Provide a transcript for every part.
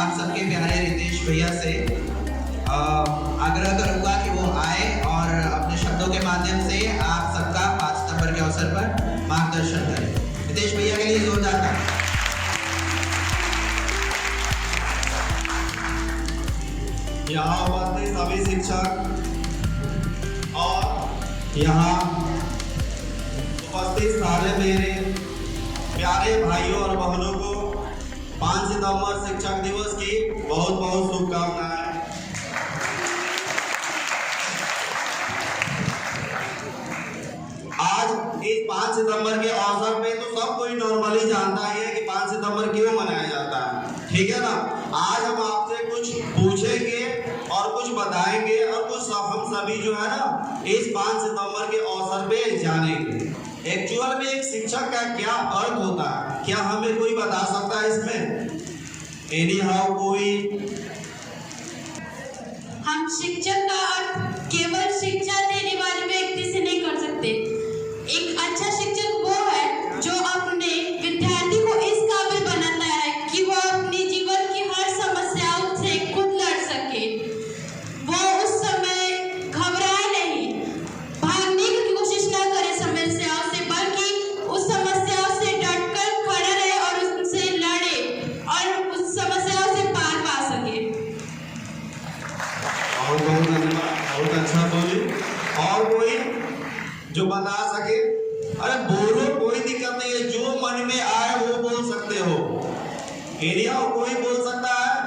आप सबके प्यारे रितेश भैया से आग्रह करूंगा कि वो आए और अपने शब्दों के माध्यम से आप सबका 5 सितंबर के अवसर पर मार्गदर्शन करें। रितेश भैया के लिए जोरदार ताली। यहाँ उपस्थित सभी शिक्षक और यहाँ उपस्थित सारे मेरे प्यारे भाइयों और बहनों को 5 सितंबर शिक्षक दिवस की बहुत बहुत शुभकामनाएं। आज इस 5 सितंबर के अवसर पे तो सब कोई नॉर्मली जानता ही है कि 5 सितंबर क्यों मनाया जाता है, ठीक है ना। आज हम आपसे कुछ पूछेंगे और कुछ बताएंगे और कुछ हम सभी जो है ना इस 5 सितंबर के अवसर पे जानेंगे। एक्चुअल में एक शिक्षक का क्या अर्थ होता है, क्या हमें कोई बता सकता है इसमें? एनी हाउ कोई? हम शिक्षक का अर्थ केवल शिक्षा देने वाले व्यक्ति से नहीं कर सकते। एक अच्छा शिक्षक वो है जो अपने विद्यार्थी को इस काबिल बनाता है कि वो अपने जीवन की हर समस्याओं से खुद लड़ सके। वो उस समय घबराए नहीं, भागने की कोशिश ना करे समस्याओं से, बल्कि उस समस्याओं से डटकर खड़ा रहे और उनसे लड़े और उस समस्याओं से पार पा सके। बहुत बहुत धन्यवाद, बहुत अच्छा बोली। और कोई जो बता सके? अरे बोलो, कोई दिक्कत नहीं है, जो मन में आए वो बोल सकते हो। एरिया कोई बोल सकता है?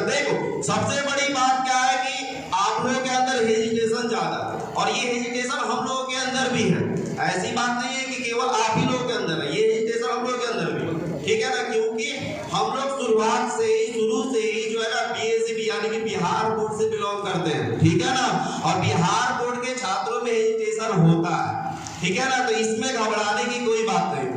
देखो, सबसे बड़ी बात क्या है कि आप लोगों के अंदर हेजिटेशन ज्यादा है और ये हेजिटेशन हम लोगों के अंदर भी है। ऐसी बात नहीं है कि केवल आप ही लोगों के अंदर है, ये हेजिटेशन हम लोगों के अंदर भी है, ठीक है ना। क्योंकि हम लोग शुरुआत से ही शुरू से ही जो है ना बीएससी यानी कि बिहार बोर्ड से बिलोंग करते हैं, ठीक है ना। और बिहार बोर्ड के छात्रों में हेजिटेशन होता है, ठीक है ना। तो इसमें घबराने की कोई बात नहीं।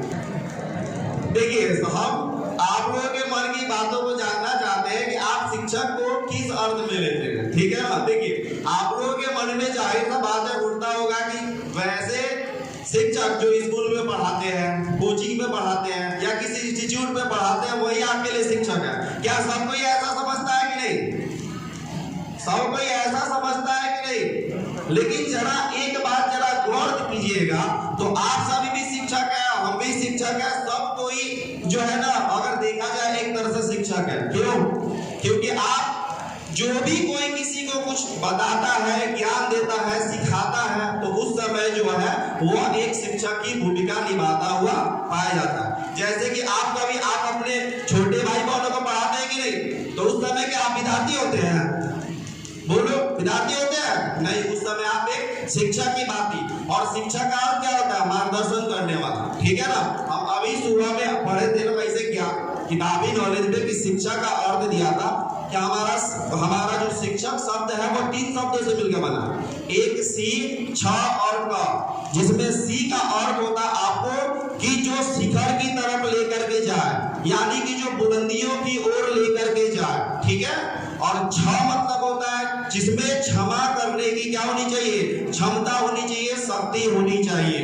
देखिए, तो हम आप लोगों के मन की बातों को जानना चाहते हैं कि आप शिक्षक को किस अर्थ में लेते हैं, ठीक है ना। देखिए, आप लोगों के मन में जाहिर सा बात है उठता होगा कि वैसे शिक्षक जो स्कूल में पढ़ाते हैं, कोचिंग में पढ़ाते हैं या किसी इंस्टीट्यूट में पढ़ाते हैं वही आपके लिए शिक्षक है। क्या सब कोई ऐसा समझता है कि नहीं? सब कोई ऐसा समझता है कि नहीं? लेकिन जरा एक बात जरा गौर कीजिएगा, तो आप सभी भी शिक्षक है, हम भी शिक्षक है, सब कोई जो है ना अगर देखा जाए एक तरह से शिक्षक है। क्यों? क्योंकि आप जो भी कोई किसी को कुछ बताता है, ज्ञान देता है, सिखाता है, तो उस समय जो है वो एक शिक्षक की भूमिका निभाता हुआ पाया जाता है। जैसे कि आप कभी आप अपने छोटे भाई बहनों को पढ़ाते हैं कि नहीं, तो उस समय क्या आप विद्यार्थी होते हैं? बोलो, विद्यार्थी होते हैं? नहीं, उस समय आप एक शिक्षक की भांति। और शिक्षक का अर्थ क्या होता है? मार्गदर्शन करने वाला, ठीक है ना। हम अभी सुबह में पढ़े थे ना वैसे क्या किताबी नॉलेज में कि शिक्षा का अर्थ दिया था कि हमारा जो शिक्षक शब्द है वो 3 शब्दों से मिलकर बना। एक सी, छ और क, जिसमें सी का अर्थ होता है आपको कि जो शिखर की तरफ लेकर के जाए, यानी कि जो बुलंदियों की ओर लेकर के जाए, ठीक है। और छ मतलब होता है जिसमें क्षमा करने की क्या होनी चाहिए? क्षमता होनी चाहिए, शक्ति होनी चाहिए।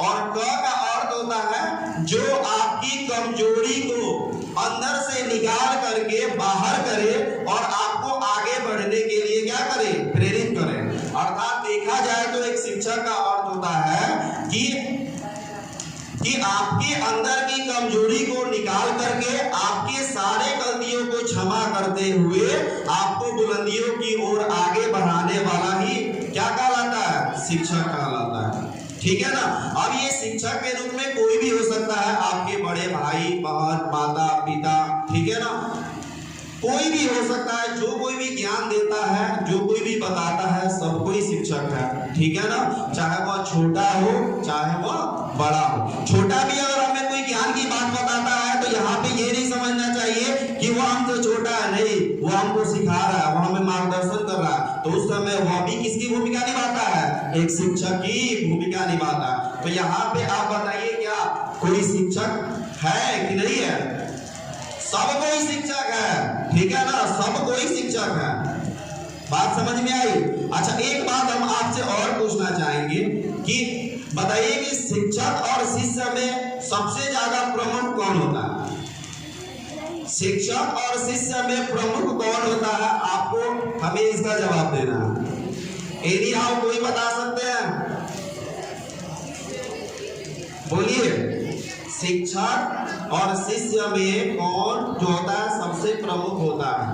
और क का अर्थ होता है जो आपकी कमजोरी को अंदर से निकाल करके बाहर करे और आपको आगे बढ़ने के लिए क्या करे? प्रेरित करे। अर्थात देखा जाए तो एक शिक्षक का अर्थ होता है कि आपके अंदर की कमजोरी को निकाल करके आपके सारे गलतियों को क्षमा करते हुए आपको बुलंदियों की ओर आगे बढ़ाने वाला ही क्या कहलाता है? शिक्षक कहलाता है, ठीक है ना। अब ये शिक्षक के रूप में कोई भी हो सकता है, आपके बड़े भाई बहन, माता पिता, ठीक है ना, कोई भी हो सकता है। जो कोई भी ज्ञान देता है, जो कोई भी बताता है, सब कोई शिक्षक है, ठीक है ना। चाहे वह छोटा हो चाहे वह बड़ा हो। छोटा भी अगर हमें कोई ज्ञान की बात बताता है तो यहाँ पे ये नहीं समझना चाहिए कि वह हमसे छोटा है, नहीं, वह हमको सिखा रहा है, वह हमें मार्गदर्शन कर रहा है, तो उस समय वह भी किसकी भूमिका निभाता है? एक शिक्षक की भूमिका निभाता है। तो यहाँ पे आप बताइए, क्या कोई शिक्षक है कि नहीं है? सब कोई शिक्षक है, ठीक है ना, सब कोई शिक्षक है। बात समझ में आई? अच्छा, एक बात हम आपसे और पूछना चाहेंगे कि बताइए कि शिक्षक और शिष्य में सबसे ज्यादा प्रमुख कौन होता है? शिक्षक और शिष्य में प्रमुख कौन होता है, आपको हमें इसका जवाब देना है। एनी हाउ कोई बता सकते हैं? बोलिए, शिक्षक और शिष्य में कौन जो होता है सबसे प्रमुख होता है?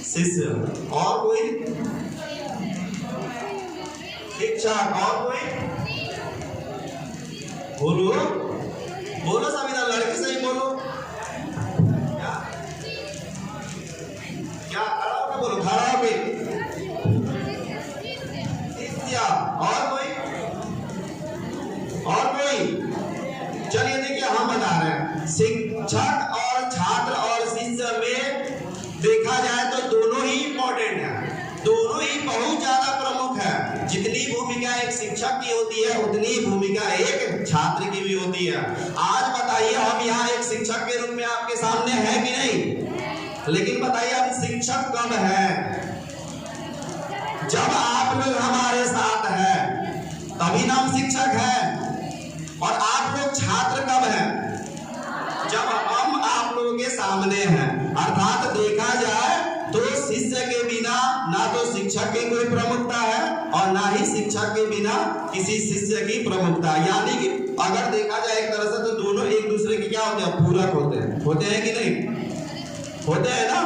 शिष्य। और कोई? शिक्षक। और कोई? बोलो बोलो सभी ना, लड़के सही बोलो। क्या खड़ा होकर बोलो, खड़ा होके। और कोई? और कोई? चलिए देखिए, हम बता रहे हैं, शिक्षक और छात्र और शिष्य में देखा जाए तो दोनों ही इंपॉर्टेंट है, दोनों ही बहुत ज्यादा प्रमुख है। जितनी भूमिका एक शिक्षक की होती है उतनी भूमिका एक छात्र की भी होती है। आज बताइए, हम यहाँ एक शिक्षक के रूप में आपके सामने है कि नहीं? लेकिन बताइए, हम शिक्षक कब है? जब आप लोग हमारे साथ हैं तभी ना हम शिक्षक हैं। और आप लोग छात्र कब हैं? जब हम आप लोगों के सामने हैं। अर्थात देखा जाए तो शिष्य के बिना ना तो शिक्षक की कोई प्रमुखता है और ना ही शिक्षक के बिना किसी शिष्य की प्रमुखता। यानी कि अगर देखा जाए एक तरह से तो दोनों एक दूसरे के क्या होते हैं? पूरक होते हैं कि नहीं? होते हैं ना।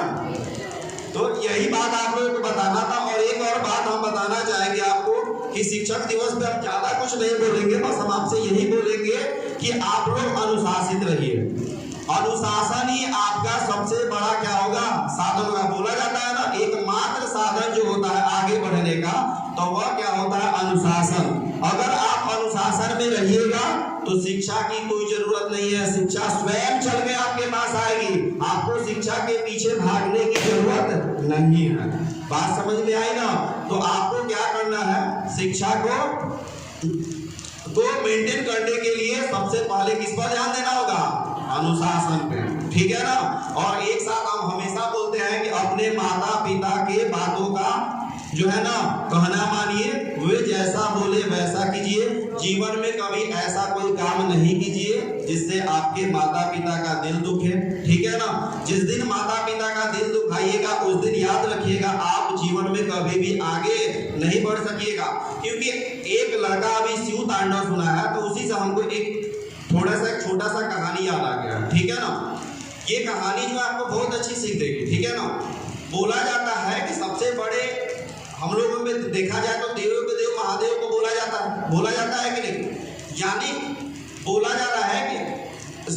तो यही बात आप लोगों को बताना था। और एक और बात हम बताना चाहेंगे आपको कि शिक्षक दिवस पे हम ज्यादा कुछ नहीं बोलेंगे, बस हम आपसे यही बोलेंगे कि आप लोग अनुशासित रहिए। अनुशासन ही आपका सबसे बड़ा क्या होगा? साधन होगा। बोला जाता है ना, एकमात्र साधन जो होता है आगे बढ़ने का, तो वह क्या होता है? अनुशासन। अगर आप अनुशासन में रहिएगा तो शिक्षा की कोई जरूरत नहीं है, शिक्षा स्वयं चल के आपके पास आएगी। आपको शिक्षा के पीछे भागने की जरूरत नहीं है। बात समझ में आई ना? तो आपको क्या करना है? शिक्षा को मेंटेन करने के लिए सबसे पहले किस पर ध्यान देना होगा? अनुशासन पे, ठीक है ना। और एक साथ हम हमेशा बोलते हैं कि अपने माता पिता के बातों का जो है ना कहना मानिए, वे जैसा बोले वैसा कीजिए। जीवन में कभी ऐसा कोई काम नहीं कीजिए जिससे आपके माता पिता का दिल दुखे, ठीक है ना। जिस दिन माता पिता का दिल दुखाइएगा उस दिन याद रखिएगा आप जीवन में कभी भी आगे नहीं बढ़ सकिएगा। क्योंकि एक लड़का अभी शिव तांडव सुना है तो उसी से हमको एक छोटा सा कहानी याद आ गया, ठीक है ना। ये कहानी जो आपको बहुत अच्छी सीख देगी, ठीक है ना। बोला जाता है कि सबसे बड़े हम लोगों में देखा जाए तो देवों के देव महादेव को बोला जाता है कि नहीं? यानी बोला जा रहा है कि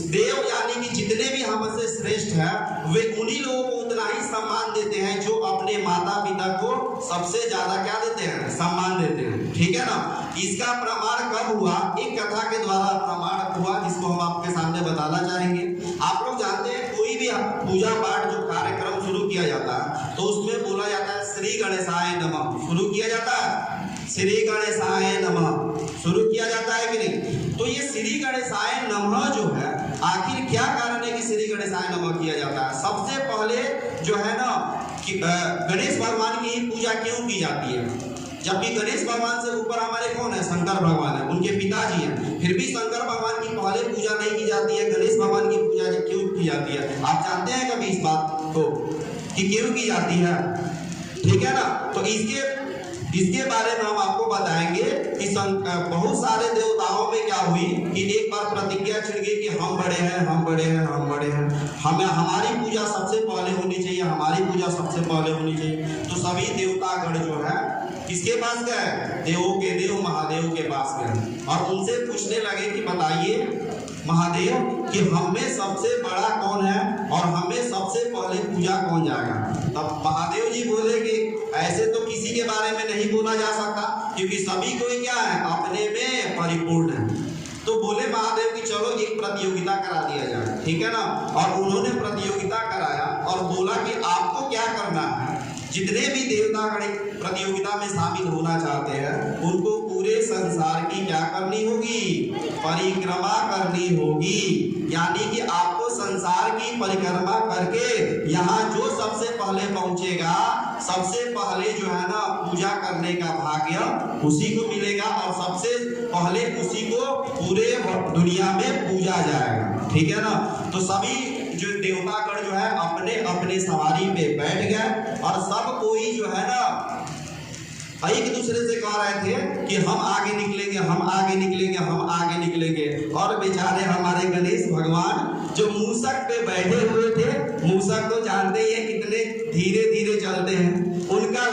देव यानी कि जितने भी हमसे श्रेष्ठ हैं वे उन्हीं लोगों को उतना ही सम्मान देते हैं जो अपने माता पिता को सबसे ज्यादा क्या देते हैं? सम्मान देते हैं, ठीक है ना। इसका प्रमाण कब हुआ? एक कथा के द्वारा प्रमाण हुआ जिसको हम आपके सामने बताना चाहेंगे। आप लोग जानते हैं कोई भी पूजा पाठ जो कार्यक्रम शुरू किया जाता है तो उसमें बोला जाता है श्री गणेशाय नमः। शुरू किया जाता है श्री गणेशाय नमः, शुरू किया जाता है कि नहीं? तो ये श्री गणेशाय नमः जो है, आखिर क्या कारण है कि श्री गणेशाय नमः किया जाता है? सबसे पहले जो है ना कि गणेश भगवान की ही पूजा क्यों की जाती है? जबकि गणेश भगवान से ऊपर हमारे कौन है? शंकर भगवान है, उनके पिताजी हैं। फिर भी शंकर भगवान की पहले पूजा नहीं की जाती है, गणेश भगवान की पूजा क्यों की जाती है? आप जानते हैं कभी इस बात को कि क्यों की जाती है? ठीक है ना। तो इसके बारे में हम आपको बताएंगे कि बहुत सारे देवताओं में क्या हुई कि एक बार प्रतिज्ञा छिड़ गई कि हम बड़े हैं, हम बड़े हैं, हम बड़े हैं, हमारी पूजा सबसे पहले होनी चाहिए, हमारी पूजा सबसे पहले होनी चाहिए। तो सभी देवतागण जो है किसके पास गए? देवों के देव महादेव के पास गए और उनसे पूछने लगे कि बताइए महादेव कि हमें सबसे बड़ा कौन है और हमें सबसे पहले पूजा कौन जाएगा? तब महादेव जी बोले कि ऐसे तो किसी के बारे में नहीं बोला जा सकता क्योंकि सभी कोई क्या है? अपने में परिपूर्ण है। तो बोले महादेव कि चलो एक प्रतियोगिता करा दिया जाए, ठीक है ना। और उन्होंने प्रतियोगिता कराया और बोला कि आपको क्या करना है, जितने भी देवतागण प्रतियोगिता में शामिल होना चाहते हैं उनको पूरे पूरे संसार की क्या करनी होगी, परिक्रमा करनी होगी। यानी कि आपको संसार की परिक्रमा करके यहाँ जो सबसे पहले पहुंचेगा, सबसे पहले जो है ना पूजा करने का भाग्य उसी को मिलेगा और सबसे पहले उसी को पूरे दुनिया में पूजा जाएगा। ठीक है ना। तो सभी जो देवतागण जो है अपने अपने सवारी पे बैठ गए और सब कोई जो है ना एक दूसरे से कह रहे थे कि हम आगे निकलेंगे, हम आगे निकलेंगे, हम आगे निकलेंगे। और बेचारे हमारे गणेश भगवान जो मूषक पे बैठे हुए थे, मूषक तो जानते ही हैं कितने धीरे धीरे चलते हैं, उनका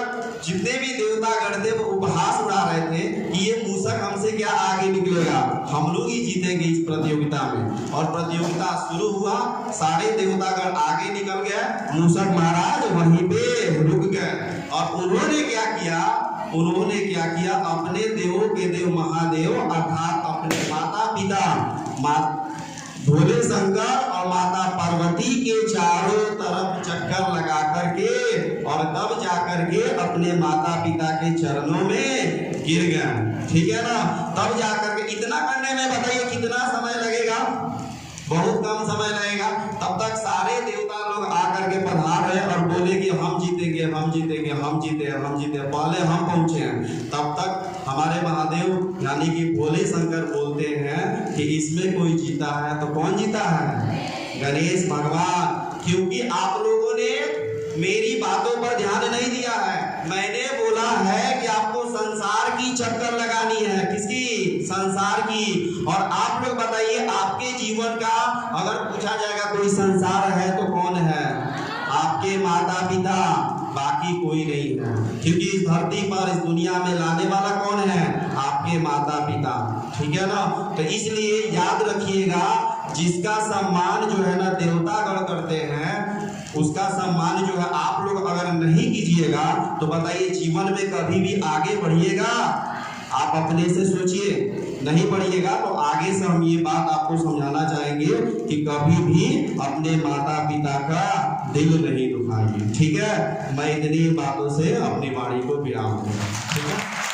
जितने भी देवतागण थे वो उपहास उड़ा रहे थे कि ये मूषक हमसे क्या आगे निकलेगा, हम लोग ही जीतेंगे इस प्रतियोगिता में। और प्रतियोगिता शुरू हुआ, सारे देवतागण आगे निकल गए, मूषक महाराज वहीं पे रुक गए। और उन्होंने क्या किया, उन्होंने क्या किया, अपने देवों के देव महादेव अर्थात अपने माता पिता भोले शंकर और माता पार्वती के चारों तरफ चक्कर लगा करके और तब जाकर के अपने माता पिता के चरणों में गिर गए। ठीक है ना। तब जाकर के इतना करने में बताइए कितना समय लगेगा, बहुत कम समय लगेगा। तब तक सारे देवता लोग आकर के पधार रहे और बोले कि हम जीतेंगे, हम जीतेंगे, हम जीते, हम जीते, पहले हम पहुंचे हैं। तब तक हमारे महादेव यानी कि भोले शंकर बोलते हैं कि इसमें कोई जीता है तो कौन जीता है, गणेश भगवान। क्योंकि आप लोगों ने मेरी बातों पर ध्यान नहीं दिया है। मैंने बोला है कि आपको संसार की चक्कर लगानी है, किसकी, संसार की। और आप लोग बताइए आपके जीवन का अगर पूछा जाएगा कोई संसार है तो कौन है, आपके माता पिता, बाकी कोई नहीं है। क्योंकि इस धरती पर इस दुनिया में लाने वाला कौन है, आपके माता पिता। ठीक है ना। तो इसलिए याद रखिएगा, जिसका सम्मान जो है ना देवतागण करते हैं, उसका सम्मान जो है आप लोग अगर नहीं कीजिएगा तो बताइए जीवन में कभी भी आगे बढ़िएगा। आप अपने से सोचिए, नहीं बढ़िएगा तो आगे से हम ये बात आपको समझाना चाहेंगे कि कभी भी अपने माता पिता का दिल नहीं दुखाइए। ठीक है। मैं इतनी बातों से अपनी वाणी को विराम दूंगा। ठीक है।